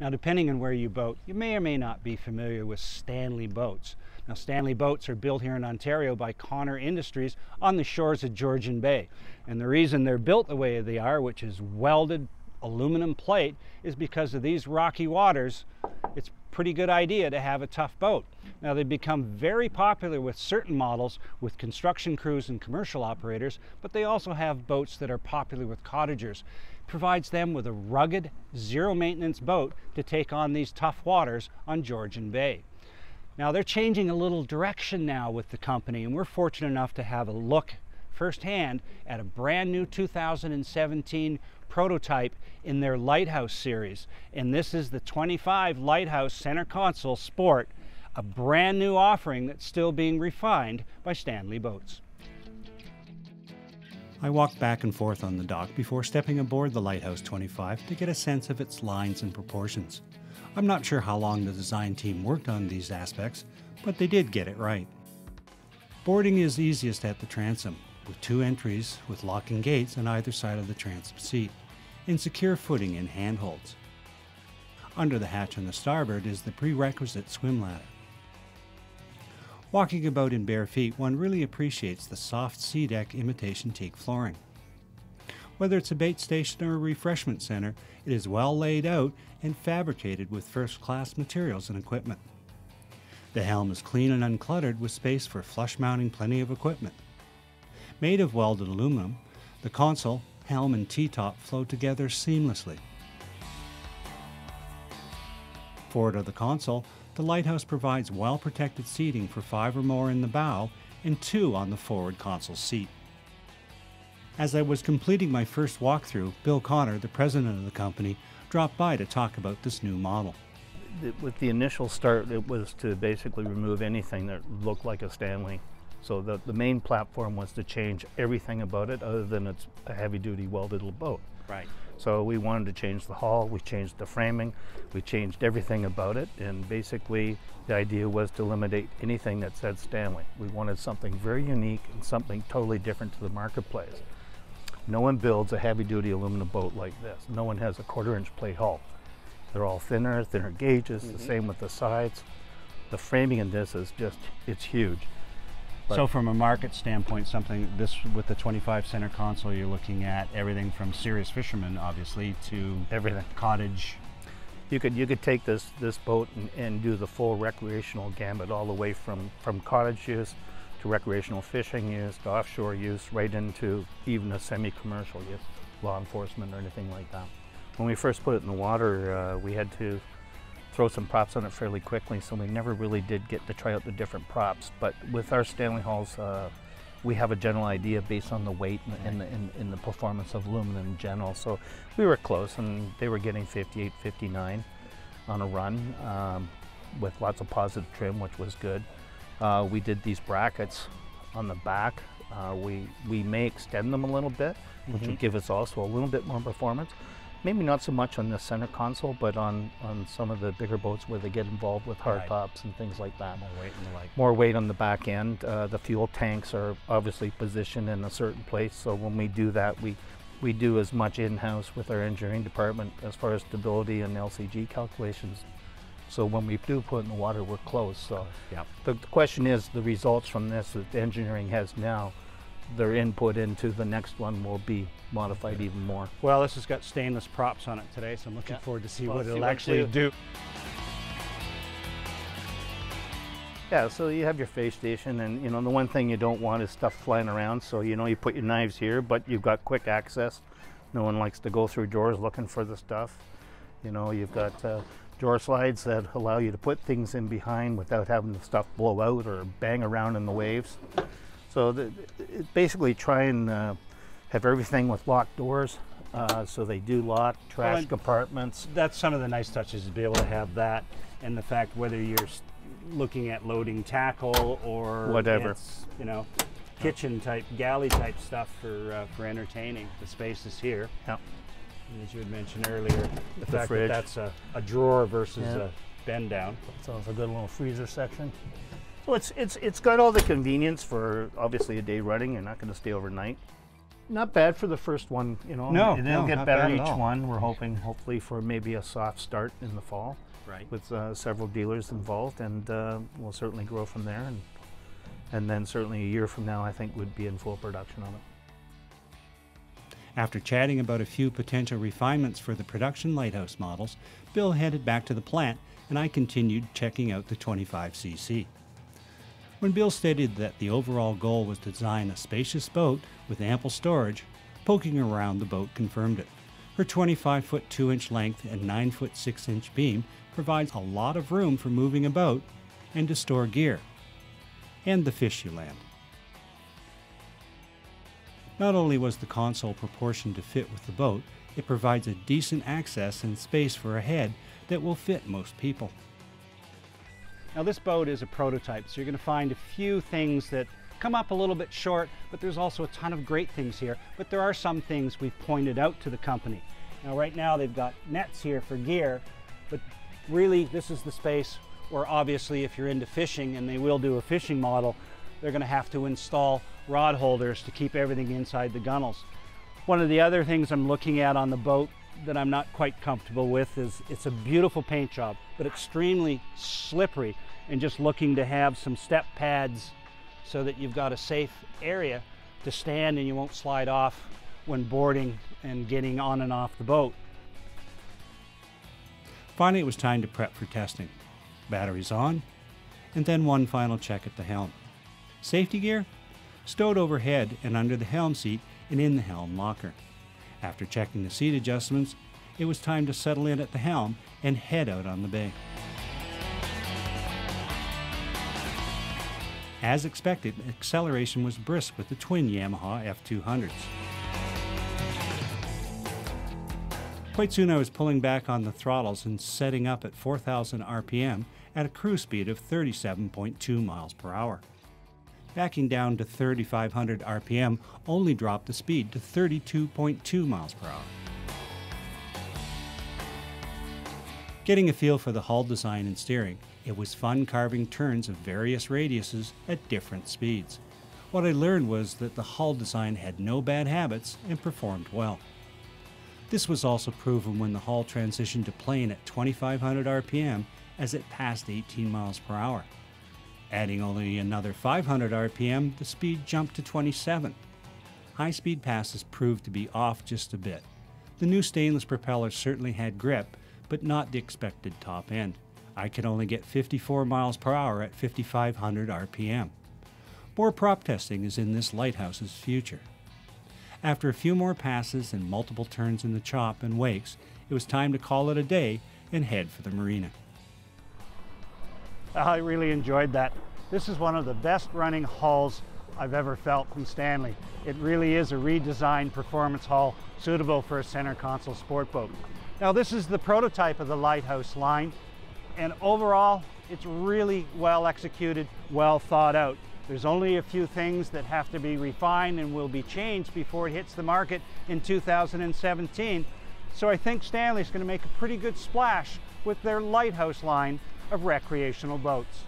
Now, depending on where you boat, you may or may not be familiar with Stanley boats. Now, Stanley boats are built here in Ontario by Connor Industries on the shores of Georgian Bay. And the reason they're built the way they are, which is welded aluminum plate, is because of these rocky waters. It's a pretty good idea to have a tough boat. Now, they've become very popular with certain models with construction crews and commercial operators, but they also have boats that are popular with cottagers. It provides them with a rugged, zero-maintenance boat to take on these tough waters on Georgian Bay. Now, they're changing a little direction now with the company, and we're fortunate enough to have a look firsthand at a brand new 2017 prototype in their Lighthouse series. And this is the 25 Lighthouse Center Console Sport, a brand new offering that's still being refined by Stanley Boats. I walked back and forth on the dock before stepping aboard the Lighthouse 25 to get a sense of its lines and proportions. I'm not sure how long the design team worked on these aspects, but they did get it right. Boarding is easiest at the transom, with 2 entries with locking gates on either side of the transom seat, and secure footing and handholds. Under the hatch on the starboard is the prerequisite swim ladder. Walking about in bare feet, one really appreciates the soft sea deck imitation teak flooring. Whether it's a bait station or a refreshment center, it is well laid out and fabricated with first-class materials and equipment. The helm is clean and uncluttered with space for flush mounting plenty of equipment. Made of welded aluminum, the console, helm, and T-top flow together seamlessly. Forward of the console, the Lighthouse provides well-protected seating for 5 or more in the bow and 2 on the forward console seat. As I was completing my first walkthrough, Bill Connor, the president of the company, dropped by to talk about this new model. With the initial start, it was to basically remove anything that looked like a Stanley. So the main platform was to change everything about it other than it's a heavy-duty welded boat. Right. So we wanted to change the hull, we changed the framing, we changed everything about it, and basically the idea was to eliminate anything that said Stanley. We wanted something very unique and something totally different to the marketplace. No one builds a heavy-duty aluminum boat like this. No one has a 1/4-inch plate hull. They're all thinner gauges, the same with the sides. The framing in this is just, it's huge. So from a market standpoint, something this with the 25 center console, you're looking at everything from serious fishermen, obviously, to everything. Cottage. You could take this boat and do the full recreational gamut, all the way from cottage use to recreational fishing use to offshore use, right into even a semi-commercial use, law enforcement or anything like that. When we first put it in the water, we had to throw some props on it fairly quickly, so we never really did get to try out the different props. But with our Stanley hulls, we have a general idea based on the weight and the performance of aluminum in general. So we were close, and they were getting 58, 59 on a run with lots of positive trim, which was good. We did these brackets on the back. We may extend them a little bit, which would give us also a little bit more performance. Maybe not so much on the center console, but on some of the bigger boats where they get involved with hard tops and things like that. More weight and the like. More weight on the back end. The fuel tanks are obviously positioned in a certain place, so when we do that, we do as much in-house with our engineering department as far as stability and LCG calculations. So when we do put it in the water, we're close. So the question is, the results from this that the engineering has now, their input into the next one will be modified even more. Well, this has got stainless props on it today, so I'm looking forward to see what it'll actually do. Yeah, so you have your face station, and you know the one thing you don't want is stuff flying around. So you know you put your knives here, but you've got quick access. No one likes to go through drawers looking for the stuff. You know, you've got drawer slides that allow you to put things in behind without having the stuff blow out or bang around in the waves. So basically try and have everything with locked doors, so they do lock, trash compartments. That's some of the nice touches, to be able to have that, and the fact whether you're looking at loading tackle or whatever, you know, kitchen type, galley type stuff for entertaining. The space is here. Yeah. And as you had mentioned earlier, the fact fridge. that that's a drawer versus a bend down. So it's a good little freezer section. So it's got all the convenience for obviously a day running. You're not going to stay overnight. Not bad for the first one, you know. No, they'll get not better bad at each all. one. We're hoping, hopefully, for maybe a soft start in the fall, Right. with several dealers involved, and we'll certainly grow from there. And then certainly a year from now, I think we'd be in full production on it. After chatting about a few potential refinements for the production Lighthouse models, Bill headed back to the plant, and I continued checking out the 25cc. When Bill stated that the overall goal was to design a spacious boat with ample storage, poking around the boat confirmed it. Her 25-foot 2-inch length and 9-foot 6-inch beam provides a lot of room for moving about and to store gear, and the fish you land. Not only was the console proportioned to fit with the boat, it provides a decent access and space for a head that will fit most people. Now this boat is a prototype, so you're going to find a few things that come up a little bit short, but there's also a ton of great things here. But there are some things we've pointed out to the company. Now right now they've got nets here for gear, but really this is the space where obviously if you're into fishing, and they will do a fishing model, they're going to have to install rod holders to keep everything inside the gunnels. One of the other things I'm looking at on the boat that I'm not quite comfortable with is it's a beautiful paint job, but extremely slippery, and just looking to have some step pads so that you've got a safe area to stand and you won't slide off when boarding and getting on and off the boat. Finally, it was time to prep for testing. Batteries on, and then one final check at the helm. Safety gear? Stowed overhead and under the helm seat and in the helm locker. After checking the seat adjustments, it was time to settle in at the helm and head out on the bay. As expected, acceleration was brisk with the twin Yamaha F200s. Quite soon I was pulling back on the throttles and setting up at 4,000 RPM at a cruise speed of 37.2 miles per hour. Backing down to 3,500 RPM only dropped the speed to 32.2 miles per hour. Getting a feel for the hull design and steering, it was fun carving turns of various radiuses at different speeds. What I learned was that the hull design had no bad habits and performed well. This was also proven when the hull transitioned to plane at 2,500 RPM as it passed 18 miles per hour. Adding only another 500 RPM, the speed jumped to 27. High-speed passes proved to be off just a bit. The new stainless propeller certainly had grip, but not the expected top end. I could only get 54 miles per hour at 5,500 RPM. More prop testing is in this Lighthouse's future. After a few more passes and multiple turns in the chop and wakes, it was time to call it a day and head for the marina. I really enjoyed that. This is one of the best running hulls I've ever felt from Stanley. It really is a redesigned performance hull suitable for a center console sport boat. Now this is the prototype of the Lighthouse line, and overall it's really well executed, well thought out. There's only a few things that have to be refined and will be changed before it hits the market in 2017. So I think Stanley's going to make a pretty good splash with their Lighthouse line of recreational boats.